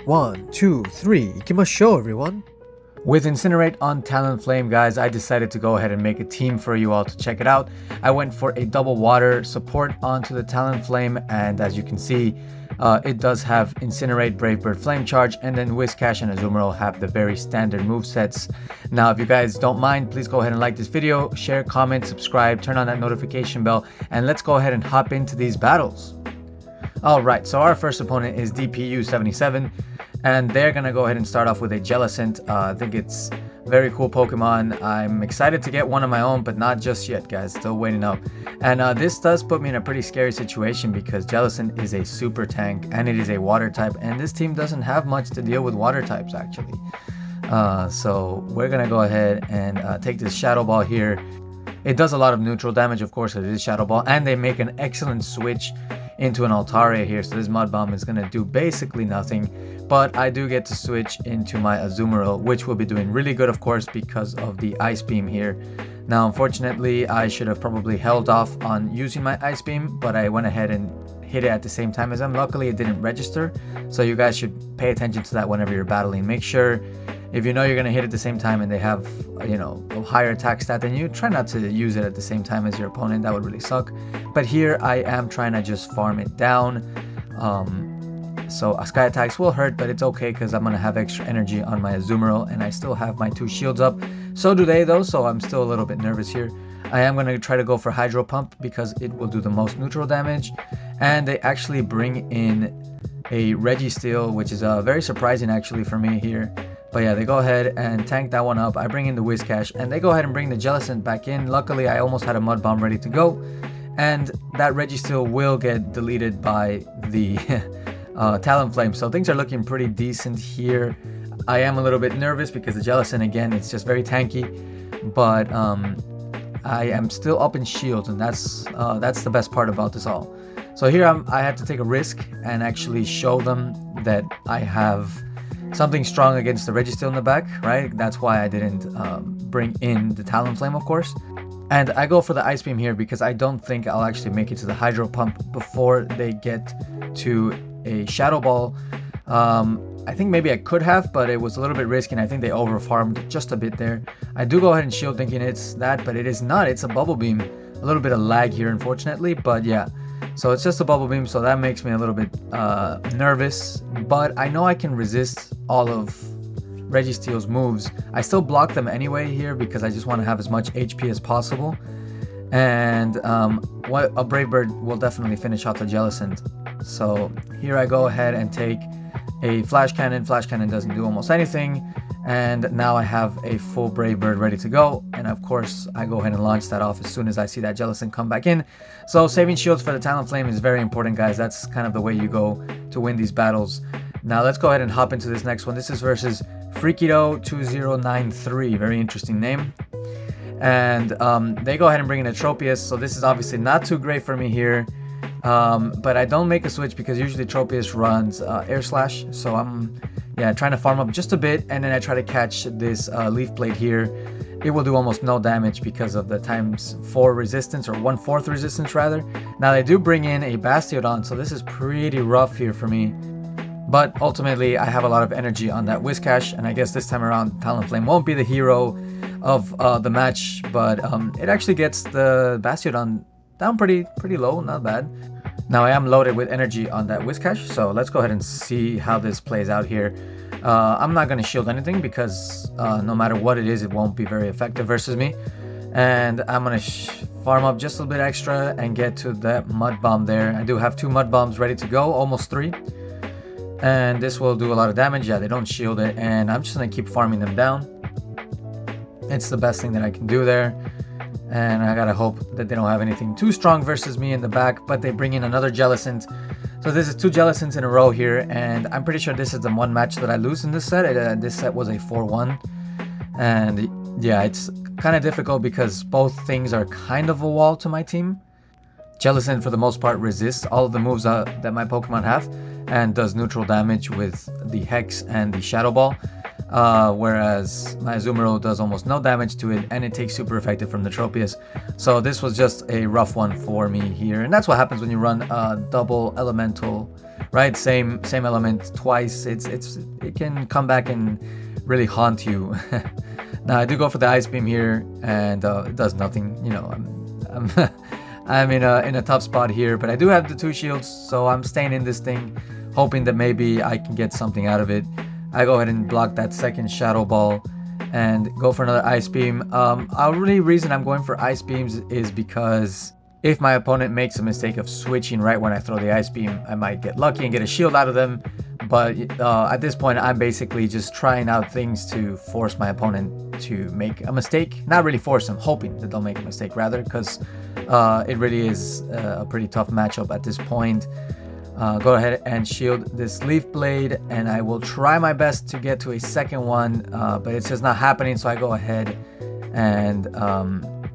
1, 2, 3, ikimasho everyone! With Incinerate on Talonflame, guys, I decided to go ahead and make a team for you all to check it out. I went for a double water support onto the Talonflame, and as you can see, it does have Incinerate, Brave Bird, Flame Charge, and then Whiscash and Azumarill have the very standard movesets. Now, if you guys don't mind, please go ahead and like this video, share, comment, subscribe, turn on that notification bell, and let's go ahead and hop into these battles. Alright, so our first opponent is DPU77, and they're gonna go ahead and start off with a Jellicent. I think it's very cool Pokemon. I'm excited to get one of my own, but not just yet, guys. Still waiting up. And this does put me in a pretty scary situation because Jellicent is a super tank and it is a water type, and this team doesn't have much to deal with water types actually. So we're gonna go ahead and take this Shadow Ball here. It does a lot of neutral damage, of course, it is Shadow Ball, and they make an excellent switch into an Altaria here, so this Mud Bomb is going to do basically nothing, but I do get to switch into my Azumarill, which will be doing really good, of course, because of the Ice Beam here. Now, unfortunately, I should have probably held off on using my Ice Beam, but I went ahead and hit it at the same time as them. Luckily, it didn't register, so you guys should pay attention to that whenever you're battling. Make sure, if you know you're going to hit at the same time and they have, you know, a higher attack stat than you, try not to use it at the same time as your opponent. That would really suck. But here I am trying to just farm it down. So Sky attacks will hurt, but it's okay because I'm going to have extra energy on my Azumarill, and I still have my 2 shields up. So do they though, so I'm still a little bit nervous here. I am going to try to go for Hydro Pump because it will do the most neutral damage. And they actually bring in a Registeel, which is very surprising actually for me here. But yeah, they go ahead and tank that one up. I bring in the Whiscash, and they go ahead and bring the Jellicent back in. Luckily, I almost had a Mud Bomb ready to go. And that Registeel will get deleted by the Talonflame. So things are looking pretty decent here. I am a little bit nervous because the Jellicent, again, it's just very tanky. But I am still up in shields, and that's the best part about this all. So here I had to take a risk and actually show them that I have something strong against the Registeel in the back, right? That's why I didn't bring in the Talonflame, of course. And I go for the Ice Beam here because I don't think I'll actually make it to the Hydro Pump before they get to a Shadow Ball. I think maybe I could have, but it was a little bit risky, and I think they over-farmed just a bit there. I do go ahead and shield thinking it's that, but it is not. It's a Bubble Beam. A little bit of lag here, unfortunately, but yeah. So it's just a Bubble Beam, so that makes me a little bit nervous, but I know I can resist all of Registeel's moves. I still block them anyway here because I just want to have as much HP as possible. And a Brave Bird will definitely finish off the Jellicent. So here I go ahead and take a Flash Cannon. Flash Cannon doesn't do almost anything. And now I have a full Brave Bird ready to go. And of course, I go ahead and launch that off as soon as I see that Jellicent come back in. So saving shields for the Talonflame is very important, guys. That's kind of the way you go to win these battles. Now let's go ahead and hop into this next one. This is versus Freakido2093. Very interesting name. And they go ahead and bring in a Tropius. So this is obviously not too great for me here. But I don't make a switch because usually Tropius runs Air Slash. So I'm trying to farm up just a bit, and then I try to catch this Leaf Blade here. It will do almost no damage because of the ×4 resistance, or 1/4 resistance rather. Now they do bring in a Bastiodon, so this is pretty rough here for me. But ultimately I have a lot of energy on that Whiscash, and I guess this time around Talonflame won't be the hero of the match, but it actually gets the Bastiodon down pretty low, not bad. Now I am loaded with energy on that Whiscash, so let's go ahead and see how this plays out here. I'm not going to shield anything because no matter what it is, it won't be very effective versus me. And I'm going to farm up just a little bit extra and get to that Mud Bomb there. I do have 2 Mud Bombs ready to go, almost 3. And this will do a lot of damage. Yeah, they don't shield it, and I'm just going to keep farming them down. It's the best thing that I can do there. And I gotta hope that they don't have anything too strong versus me in the back, but they bring in another Jellicent. So this is 2 Jellicents in a row here, and I'm pretty sure this is the one match that I lose in this set. This set was a 4-1. And yeah, it's kind of difficult because both things are kind of a wall to my team. Jellicent, for the most part, resists all of the moves that my Pokemon have and does neutral damage with the Hex and the Shadow Ball. Whereas my Azumarill does almost no damage to it, and it takes super effective from the Tropius. So this was just a rough one for me here, and that's what happens when you run double elemental right? Same element twice. It can come back and really haunt you. Now I do go for the Ice Beam here, and it does nothing. You know, I'm I'm in a tough spot here, but I do have the 2 shields, so I'm staying in this thing, hoping that maybe I can get something out of it. I go ahead and block that second Shadow Ball and go for another Ice Beam. Really reason I'm going for Ice Beams is because if my opponent makes a mistake of switching right when I throw the Ice Beam, I might get lucky and get a shield out of them. But at this point, I'm basically just trying out things to force my opponent to make a mistake. Not really force them, hoping that they'll make a mistake rather, because it really is a pretty tough matchup at this point. Go ahead and shield this Leaf Blade, and I will try my best to get to a second one, but it's just not happening, so I go ahead and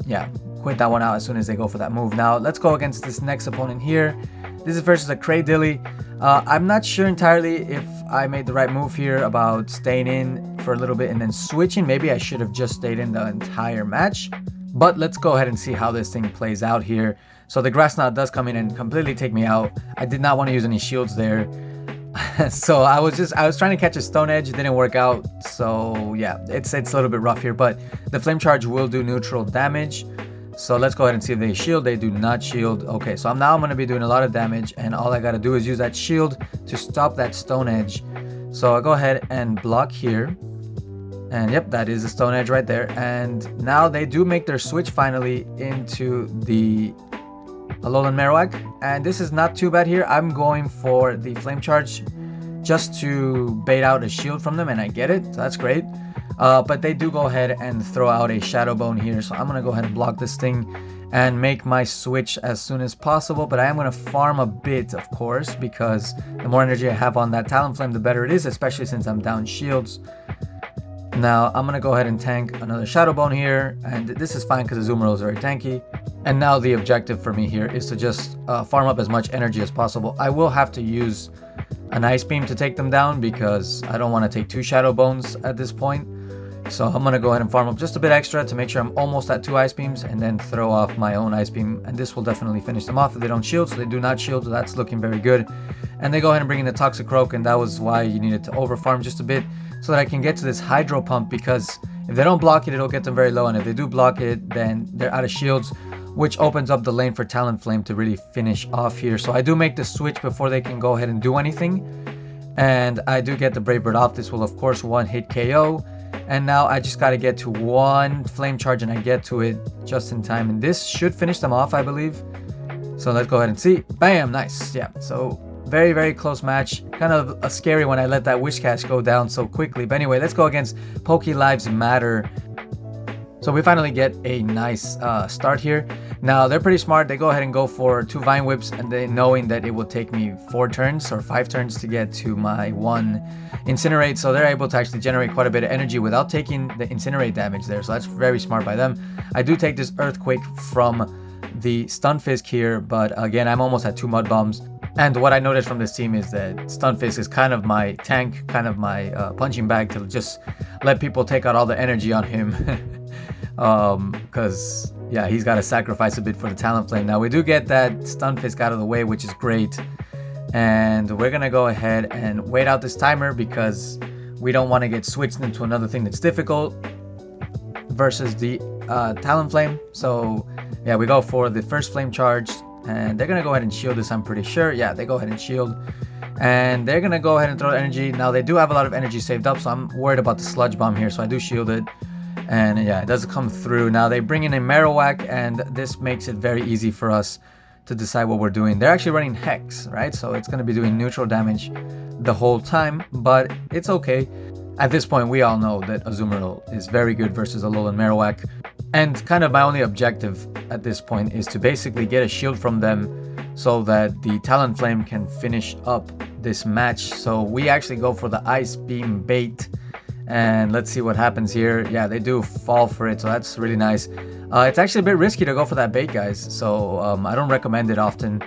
yeah, quit that one out as soon as they go for that move. Now let's go against this next opponent here. This is versus a Cradilly. I'm not sure entirely if I made the right move here about staying in for a little bit and then switching. Maybe I should have just stayed in the entire match, but let's go ahead and see how this thing plays out here. So the Grass Knot does come in and completely take me out. I did not want to use any shields there. So I was trying to catch a Stone Edge. It didn't work out. So yeah, it's a little bit rough here, but the Flame Charge will do neutral damage. So let's go ahead and see if they shield. They do not shield. Okay, so I'm going to be doing a lot of damage, and all I got to do is use that shield to stop that Stone Edge. So I go ahead and block here. And yep, that is a Stone Edge right there. And now they do make their switch finally into the Alolan Marowak, and this is not too bad here. I'm going for the Flame Charge just to bait out a shield from them, and I get it, so that's great. But they do go ahead and throw out a Shadow Bone here, so I'm going to go ahead and block this thing and make my switch as soon as possible. But I am going to farm a bit, of course, because the more energy I have on that Talonflame, the better it is, especially since I'm down shields. Now I'm going to go ahead and tank another Shadow Bone here, and this is fine because the Azumarill is very tanky. And now the objective for me here is to just farm up as much energy as possible. I will have to use an Ice Beam to take them down because I don't want to take 2 Shadow Bones at this point. So I'm going to go ahead and farm up just a bit extra to make sure I'm almost at 2 Ice Beams, and then throw off my own Ice Beam. And this will definitely finish them off if they don't shield. So they do not shield, so that's looking very good. And they go ahead and bring in the Toxicroak, and that was why you needed to over farm just a bit so that I can get to this Hydro Pump, because if they don't block it, it'll get them very low. And if they do block it, then they're out of shields, which opens up the lane for Talonflame to really finish off here. So I do make the switch before they can go ahead and do anything. And I do get the Brave Bird off. This will, of course, one-hit KO. And now I just got to get to 1 Flame Charge, and I get to it just in time. And this should finish them off, I believe. So let's go ahead and see. Bam! Nice. Yeah, so very, very close match. Kind of a scary when I let that Whiscash go down so quickly. But anyway, let's go against Poke Lives Matter. So we finally get a nice start here. Now they're pretty smart. They go ahead and go for 2 Vine Whips, and they knowing that it will take me 4 turns or 5 turns to get to my 1 Incinerate. So they're able to actually generate quite a bit of energy without taking the Incinerate damage there. So that's very smart by them. I do take this Earthquake from the Stunfisk here, but again, I'm almost at 2 Mud Bombs. And what I noticed from this team is that Stunfisk is kind of my tank, kind of my punching bag to just let people take out all the energy on him. Because yeah, he's got to sacrifice a bit for the Talonflame. Now we do get that Stunfisk out of the way, which is great, and we're gonna go ahead and wait out this timer because we don't want to get switched into another thing that's difficult versus the Talonflame. So yeah, we go for the first Flame Charge, and they're gonna go ahead and shield this, I'm pretty sure. Yeah, they go ahead and shield, and they're gonna go ahead and throw energy. Now they do have a lot of energy saved up, so I'm worried about the Sludge Bomb here, so I do shield it. And yeah, it does come through. Now they bring in a Marowak, and this makes it very easy for us to decide what we're doing. They're actually running Hex, right? So it's going to be doing neutral damage the whole time, but it's okay. At this point, we all know that Azumarill is very good versus Alolan Marowak. And kind of my only objective at this point is to basically get a shield from them so that the Talonflame can finish up this match. So we actually go for the Ice Beam bait. And let's see what happens here. Yeah, they do fall for it, so that's really nice. It's actually a bit risky to go for that bait, guys. So I don't recommend it often,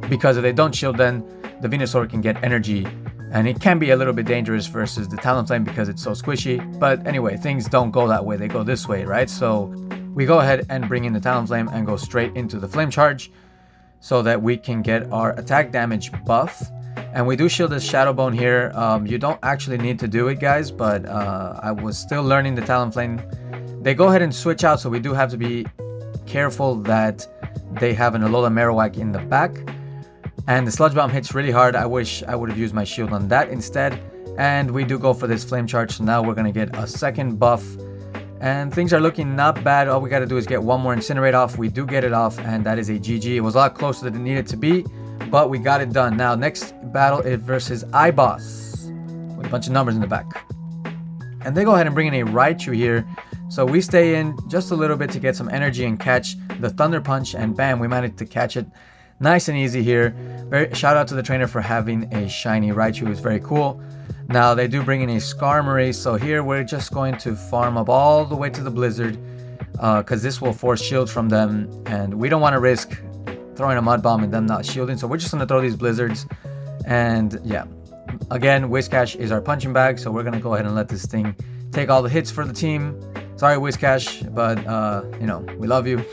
because if they don't shield, then the Venusaur can get energy. And it can be a little bit dangerous versus the Talonflame because it's so squishy. But anyway, things don't go that way. They go this way, right? So we go ahead and bring in the Talonflame and go straight into the Flame Charge so that we can get our attack damage buff. And we do shield this Shadow Bone here. You don't actually need to do it, guys, but I was still learning the Talonflame. They go ahead and switch out, so we do have to be careful that they have an Alola Marowak in the back. And the Sludge Bomb hits really hard. I wish I would have used my shield on that instead. And we do go for this Flame Charge, so now we're going to get a second buff. And things are looking not bad. All we got to do is get one more Incinerate off. We do get it off, and that is a GG. It was a lot closer than it needed to be, but we got it done. Now, next battle is versus iBoss with a bunch of numbers in the back. And they go ahead and bring in a Raichu here. So we stay in just a little bit to get some energy and catch the Thunder Punch, and bam, we managed to catch it. Nice and easy here. Shout out to the trainer for having a shiny Raichu. It's very cool. Now they do bring in a Skarmory, so here we're just going to farm up all the way to the Blizzard because this will force shield from them, and we don't want to risk throwing a Mud Bomb and them not shielding, so we're just going to throw these Blizzards. And yeah, again, Whiscash is our punching bag, so we're going to go ahead and let this thing take all the hits for the team. Sorry, Whiscash, but you know, we love you.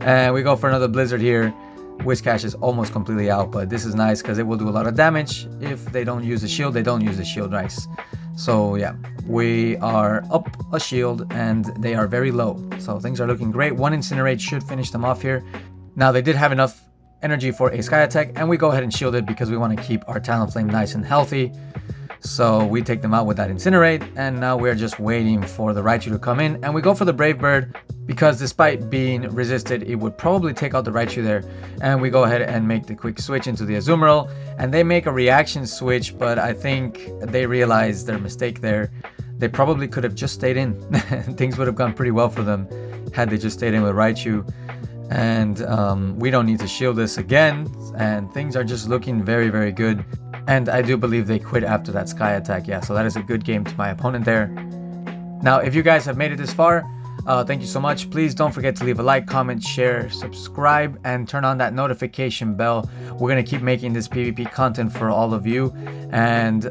And we go for another Blizzard here. Whiscash is almost completely out, but this is nice because it will do a lot of damage. If they don't use the shield, they don't use the shield, nice. So yeah, we are up a shield and they are very low. So things are looking great. One Incinerate should finish them off here. Now they did have enough energy for a Sky Attack, and we go ahead and shield it because we want to keep our Talonflame nice and healthy. So we take them out with that Incinerate, and now we're just waiting for the Raichu to come in, and we go for the Brave Bird because despite being resisted, it would probably take out the Raichu there. And we go ahead and make the quick switch into the Azumarill, and they make a reaction switch, but I think they realized their mistake there. They probably could have just stayed in. Things would have gone pretty well for them had they just stayed in with Raichu. And we don't need to shield this again, and things are just looking very, very good. And I do believe they quit after that Sky Attack. Yeah, so that is a good game to my opponent there. Now, if you guys have made it this far, thank you so much. Please don't forget to leave a like, comment, share, subscribe, and turn on that notification bell. We're going to keep making this PvP content for all of you. And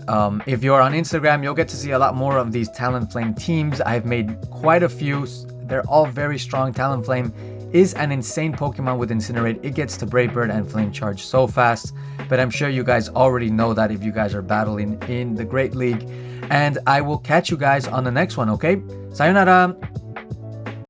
if you're on Instagram, you'll get to see a lot more of these Talonflame teams. I've made quite a few. They're all very strong. Talonflame is an insane Pokemon with Incinerate. It gets to Brave Bird and Flame Charge so fast, but I'm sure you guys already know that if you guys are battling in the Great League. And I will catch you guys on the next one, okay? Sayonara!